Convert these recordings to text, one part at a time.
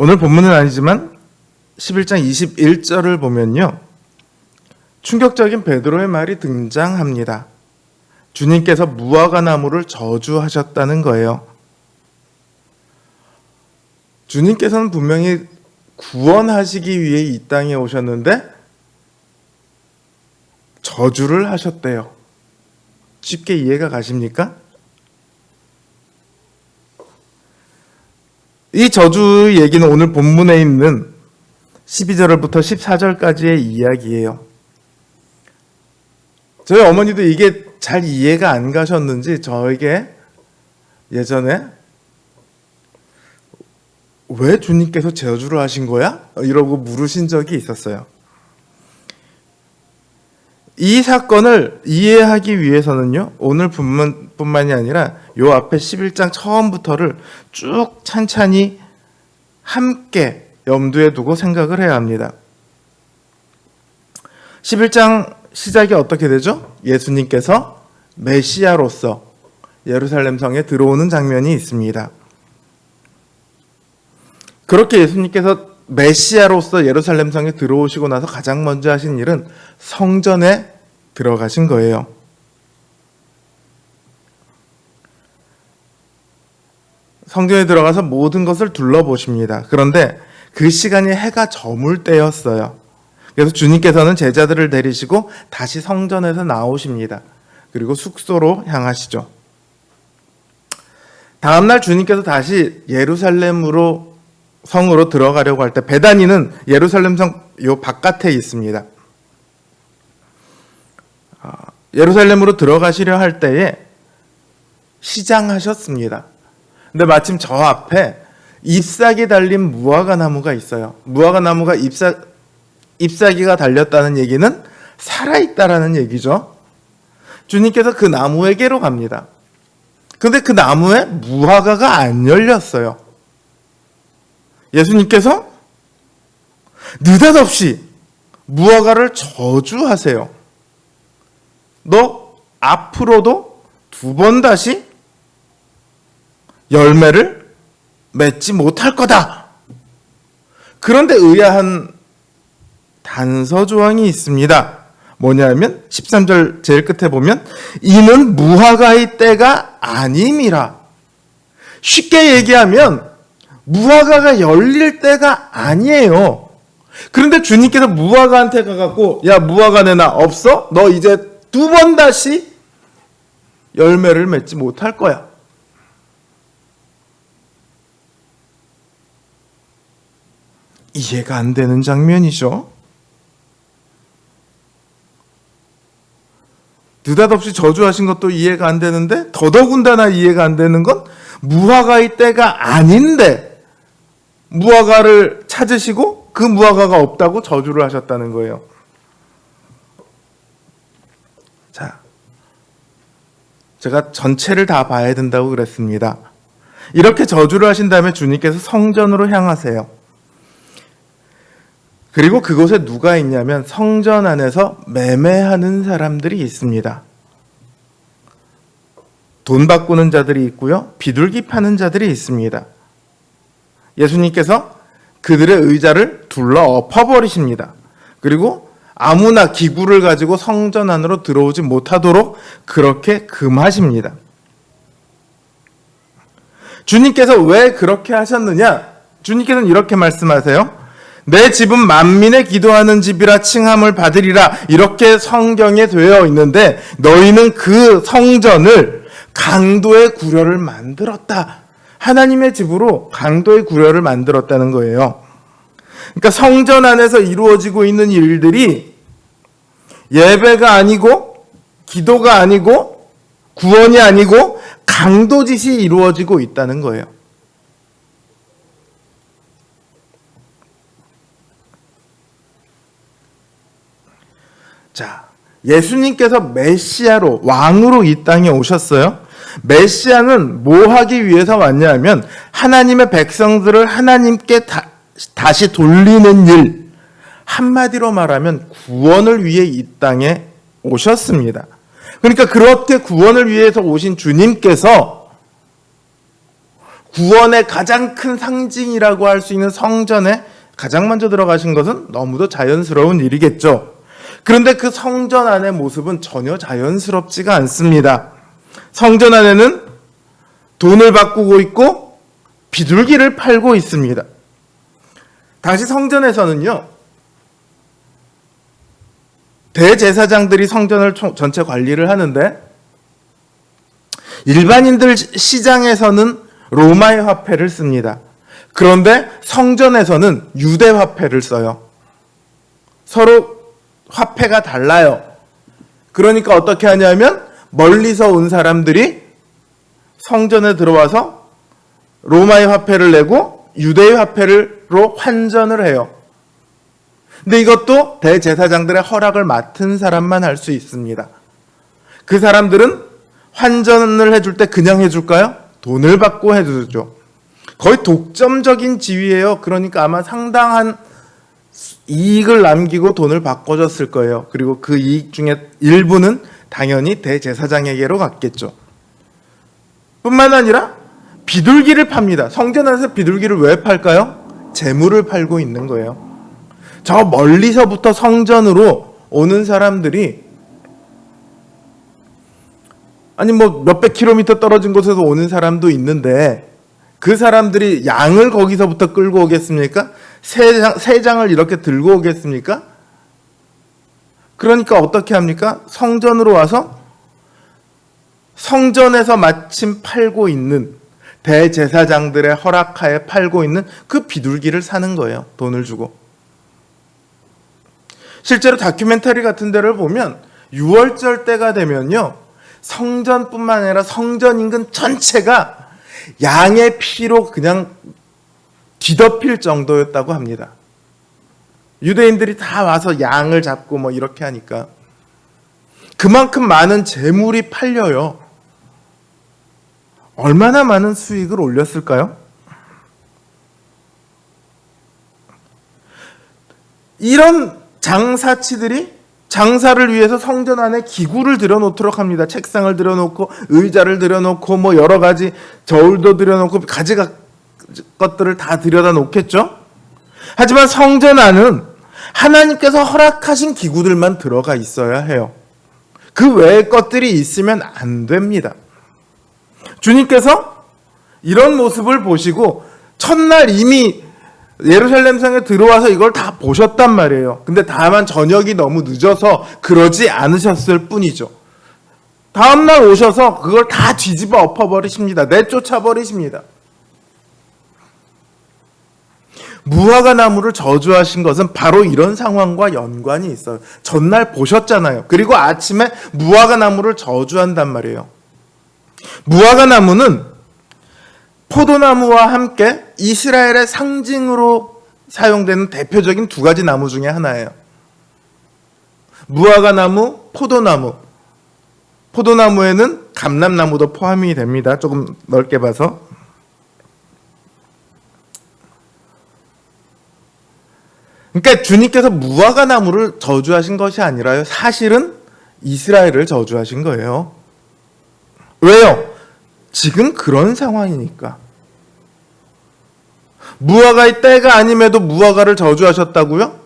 오늘 본문은 아니지만 11장 21절을 보면요, 충격적인 베드로의 말이 등장합니다. 주님께서 무화과 나무를 저주하셨다는 거예요. 주님께서는 분명히 구원하시기 위해 이 땅에 오셨는데 저주를 하셨대요. 쉽게 이해가 가십니까? 이 저주 얘기는 오늘 본문에 있는 12절부터 14절까지의 이야기예요. 저희 어머니도 이게 잘 이해가 안 가셨는지 저에게 예전에 왜 주님께서 저주를 하신 거야? 이러고 물으신 적이 있었어요. 이 사건을 이해하기 위해서는요, 오늘 본문뿐만이 아니라 요 앞에 11장 처음부터를 쭉 찬찬히 함께 염두에 두고 생각을 해야 합니다. 11장 시작이 어떻게 되죠? 예수님께서 메시아로서 예루살렘 성에 들어오는 장면이 있습니다. 그렇게 예수님께서 메시아로서 예루살렘 성에 들어오시고 나서 가장 먼저 하신 일은 성전에 들어가신 거예요. 성전에 들어가서 모든 것을 둘러보십니다. 그런데 그 시간이 해가 저물 때였어요. 그래서 주님께서는 제자들을 데리시고 다시 성전에서 나오십니다. 그리고 숙소로 향하시죠. 다음날 주님께서 다시 예루살렘으로 성으로 들어가려고 할 때, 베다니는 예루살렘 성 요 바깥에 있습니다. 예루살렘으로 들어가시려 할 때에 시장하셨습니다. 근데 마침 저 앞에 잎사귀 달린 무화과 나무가 있어요. 무화과 나무가 잎사귀가 달렸다는 얘기는 살아있다라는 얘기죠. 주님께서 그 나무에게로 갑니다. 근데 그 나무에 무화과가 안 열렸어요. 예수님께서 느닷없이 무화과를 저주하세요. 너 앞으로도 2번 다시 열매를 맺지 못할 거다. 그런데 의아한 단서 조항이 있습니다. 뭐냐면 13절 제일 끝에 보면 이는 무화과의 때가 아님이라. 쉽게 얘기하면 무화과가 열릴 때가 아니에요. 그런데 주님께서 무화과한테 가갖고 야, 무화과 내놔. 없어? 너 이제 2번 다시 열매를 맺지 못할 거야. 이해가 안 되는 장면이죠. 느닷없이 저주하신 것도 이해가 안 되는데 더더군다나 이해가 안 되는 건 무화과의 때가 아닌데 무화과를 찾으시고 그 무화과가 없다고 저주를 하셨다는 거예요. 자, 제가 전체를 다 봐야 된다고 그랬습니다. 이렇게 저주를 하신 다음에 주님께서 성전으로 향하세요. 그리고 그곳에 누가 있냐면 성전 안에서 매매하는 사람들이 있습니다. 돈 바꾸는 자들이 있고요, 비둘기 파는 자들이 있습니다. 예수님께서 그들의 의자를 둘러 엎어버리십니다. 그리고 아무나 기구를 가지고 성전 안으로 들어오지 못하도록 그렇게 금하십니다. 주님께서 왜 그렇게 하셨느냐? 주님께서는 이렇게 말씀하세요. 내 집은 만민의 기도하는 집이라 칭함을 받으리라. 이렇게 성경에 되어 있는데 너희는 그 성전을 강도의 구려를 만들었다. 하나님의 집으로 강도의 구려를 만들었다는 거예요. 그러니까 성전 안에서 이루어지고 있는 일들이 예배가 아니고 기도가 아니고 구원이 아니고 강도짓이 이루어지고 있다는 거예요. 자, 예수님께서 메시아로, 왕으로 이 땅에 오셨어요. 메시아는 뭐 하기 위해서 왔냐 하면 하나님의 백성들을 하나님께 다시 돌리는 일, 한마디로 말하면 구원을 위해 이 땅에 오셨습니다. 그러니까 그렇게 구원을 위해서 오신 주님께서 구원의 가장 큰 상징이라고 할 수 있는 성전에 가장 먼저 들어가신 것은 너무도 자연스러운 일이겠죠. 그런데 그 성전 안의 모습은 전혀 자연스럽지가 않습니다. 성전 안에는 돈을 바꾸고 있고 비둘기를 팔고 있습니다. 당시 성전에서는요, 대제사장들이 성전을 전체 관리를 하는데, 일반인들 시장에서는 로마의 화폐를 씁니다. 그런데 성전에서는 유대 화폐를 써요. 서로 화폐가 달라요. 그러니까 어떻게 하냐면 멀리서 온 사람들이 성전에 들어와서 로마의 화폐를 내고 유대의 화폐로 환전을 해요. 근데 이것도 대제사장들의 허락을 맡은 사람만 할 수 있습니다. 그 사람들은 환전을 해줄 때 그냥 해줄까요? 돈을 받고 해주죠. 거의 독점적인 지위예요. 그러니까 아마 상당한 이익을 남기고 돈을 바꿔줬을 거예요. 그리고 그 이익 중에 일부는 당연히 대제사장에게로 갔겠죠. 뿐만 아니라 비둘기를 팝니다. 성전 안에서 비둘기를 왜 팔까요? 재물을 팔고 있는 거예요. 저 멀리서부터 성전으로 오는 사람들이, 아니 뭐 몇백 킬로미터 떨어진 곳에서 오는 사람도 있는데, 그 사람들이 양을 거기서부터 끌고 오겠습니까? 세 장을 이렇게 들고 오겠습니까? 그러니까 어떻게 합니까? 성전으로 와서 성전에서 마침 팔고 있는, 대제사장들의 허락하에 팔고 있는 그 비둘기를 사는 거예요. 돈을 주고. 실제로 다큐멘터리 같은 데를 보면 6월절 때가 되면요, 성전뿐만 아니라 성전 인근 전체가 양의 피로 그냥 뒤덮일 정도였다고 합니다. 유대인들이 다 와서 양을 잡고 뭐 이렇게 하니까 그만큼 많은 재물이 팔려요. 얼마나 많은 수익을 올렸을까요? 이런 장사치들이 장사를 위해서 성전 안에 기구를 들여놓도록 합니다. 책상을 들여놓고 의자를 들여놓고 뭐 여러 가지 저울도 들여놓고 가지 것들을 다 들여다 놓겠죠. 하지만 성전 안은 하나님께서 허락하신 기구들만 들어가 있어야 해요. 그 외의 것들이 있으면 안 됩니다. 주님께서 이런 모습을 보시고 첫날 이미 예루살렘 성에 들어와서 이걸 다 보셨단 말이에요. 근데 다만 저녁이 너무 늦어서 그러지 않으셨을 뿐이죠. 다음날 오셔서 그걸 다 뒤집어 엎어버리십니다. 내쫓아버리십니다. 무화과 나무를 저주하신 것은 바로 이런 상황과 연관이 있어요. 전날 보셨잖아요. 그리고 아침에 무화과 나무를 저주한단 말이에요. 무화과 나무는 포도나무와 함께 이스라엘의 상징으로 사용되는 대표적인 두 가지 나무 중에 하나예요. 무화과 나무, 포도나무. 포도나무에는 감람나무도 포함이 됩니다. 조금 넓게 봐서. 그러니까 주님께서 무화과 나무를 저주하신 것이 아니라요, 사실은 이스라엘을 저주하신 거예요. 왜요? 지금 그런 상황이니까. 무화과의 때가 아님에도 무화과를 저주하셨다고요?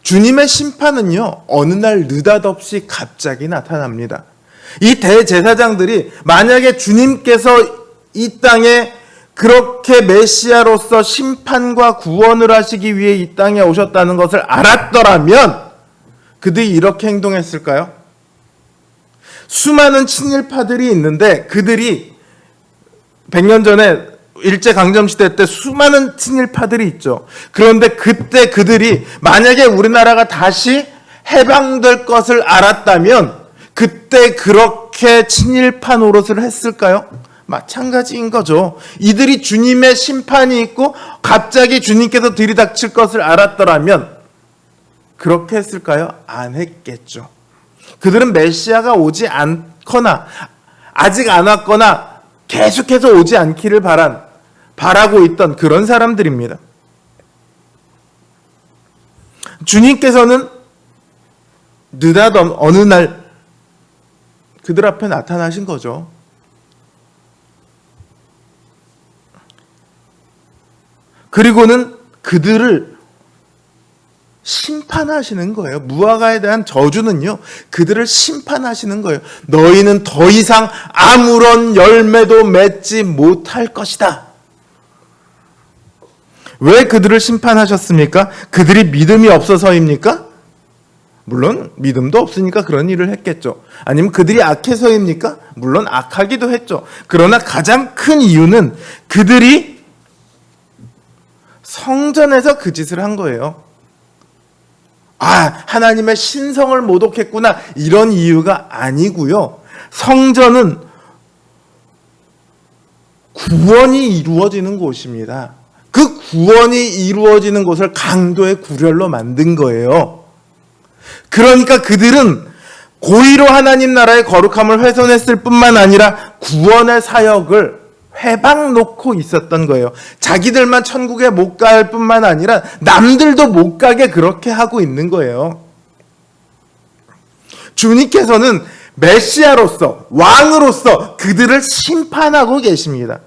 주님의 심판은요, 어느 날 느닷없이 갑자기 나타납니다. 이 대제사장들이 만약에 주님께서 이 땅에 그렇게 메시아로서 심판과 구원을 하시기 위해 이 땅에 오셨다는 것을 알았더라면 그들이 이렇게 행동했을까요? 수많은 친일파들이 있는데 그들이 100년 전에 일제강점시대 때 수많은 친일파들이 있죠. 그런데 그때 그들이 만약에 우리나라가 다시 해방될 것을 알았다면 그때 그렇게 친일파 노릇을 했을까요? 마찬가지인 거죠. 이들이 주님의 심판이 있고 갑자기 주님께서 들이닥칠 것을 알았더라면 그렇게 했을까요? 안 했겠죠. 그들은 메시아가 오지 않거나 아직 안 왔거나 계속해서 오지 않기를 바라고 있던 그런 사람들입니다. 주님께서는 느닷없이 어느 날 그들 앞에 나타나신 거죠. 그리고는 그들을 심판하시는 거예요. 무화과에 대한 저주는요, 그들을 심판하시는 거예요. 너희는 더 이상 아무런 열매도 맺지 못할 것이다. 왜 그들을 심판하셨습니까? 그들이 믿음이 없어서입니까? 물론 믿음도 없으니까 그런 일을 했겠죠. 아니면 그들이 악해서입니까? 물론 악하기도 했죠. 그러나 가장 큰 이유는 그들이 성전에서 그 짓을 한 거예요. 하나님의 신성을 모독했구나, 이런 이유가 아니고요. 성전은 구원이 이루어지는 곳입니다. 그 구원이 이루어지는 곳을 강도의 구렬로 만든 거예요. 그러니까 그들은 고의로 하나님 나라의 거룩함을 훼손했을 뿐만 아니라 구원의 사역을 회방 놓고 있었던 거예요. 자기들만 천국에 못 갈 뿐만 아니라 남들도 못 가게 그렇게 하고 있는 거예요. 주님께서는 메시아로서, 왕으로서 그들을 심판하고 계십니다.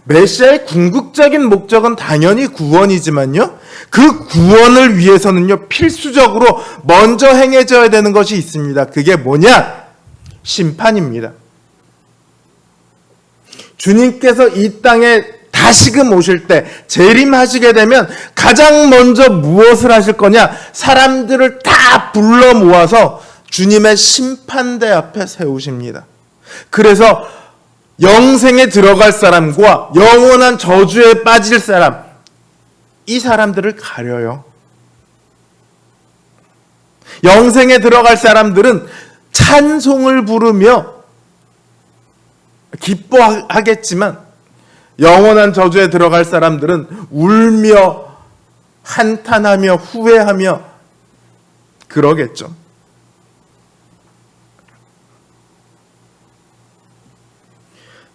메시아의 궁극적인 목적은 당연히 구원이지만요, 그 구원을 위해서는요, 필수적으로 먼저 행해져야 되는 것이 있습니다. 그게 뭐냐? 심판입니다. 주님께서 이 땅에 다시금 오실 때, 재림하시게 되면 가장 먼저 무엇을 하실 거냐? 사람들을 다 불러 모아서 주님의 심판대 앞에 세우십니다. 그래서 영생에 들어갈 사람과 영원한 저주에 빠질 사람, 이 사람들을 가려요. 영생에 들어갈 사람들은 찬송을 부르며 기뻐하겠지만, 영원한 저주에 들어갈 사람들은 울며 한탄하며 후회하며 그러겠죠.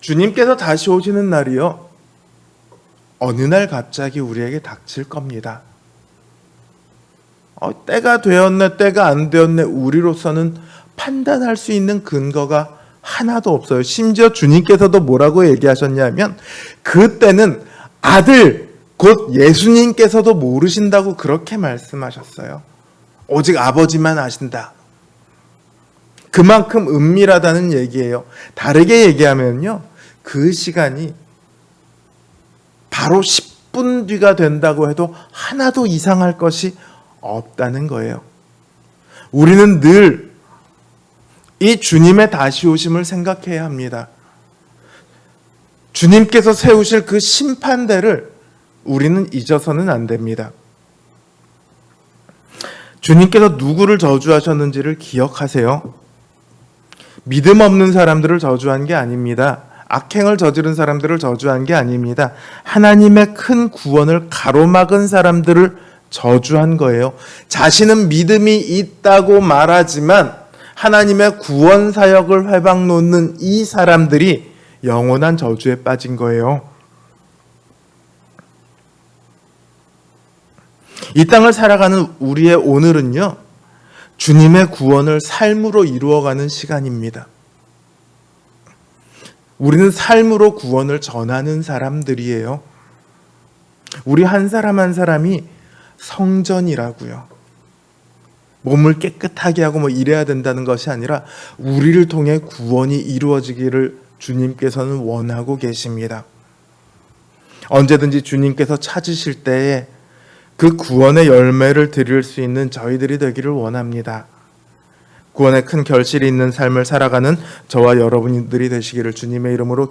주님께서 다시 오시는 날이요, 어느 날 갑자기 우리에게 닥칠 겁니다. 때가 되었네, 때가 안 되었네, 우리로서는 판단할 수 있는 근거가 하나도 없어요. 심지어 주님께서도 뭐라고 얘기하셨냐면, 그때는 아들, 곧 예수님께서도 모르신다고 그렇게 말씀하셨어요. 오직 아버지만 아신다. 그만큼 은밀하다는 얘기예요. 다르게 얘기하면요, 그 시간이 바로 10분 뒤가 된다고 해도 하나도 이상할 것이 없다는 거예요. 우리는 늘 이 주님의 다시 오심을 생각해야 합니다. 주님께서 세우실 그 심판대를 우리는 잊어서는 안 됩니다. 주님께서 누구를 저주하셨는지를 기억하세요. 믿음 없는 사람들을 저주한 게 아닙니다. 악행을 저지른 사람들을 저주한 게 아닙니다. 하나님의 큰 구원을 가로막은 사람들을 저주한 거예요. 자신은 믿음이 있다고 말하지만 하나님의 구원 사역을 회방 놓는 이 사람들이 영원한 저주에 빠진 거예요. 이 땅을 살아가는 우리의 오늘은요, 주님의 구원을 삶으로 이루어가는 시간입니다. 우리는 삶으로 구원을 전하는 사람들이에요. 우리 한 사람 한 사람이 성전이라고요. 몸을 깨끗하게 하고 이래야 된다는 것이 아니라 우리를 통해 구원이 이루어지기를 주님께서는 원하고 계십니다. 언제든지 주님께서 찾으실 때에 그 구원의 열매를 드릴 수 있는 저희들이 되기를 원합니다. 구원의 큰 결실이 있는 삶을 살아가는 저와 여러분들이 되시기를 주님의 이름으로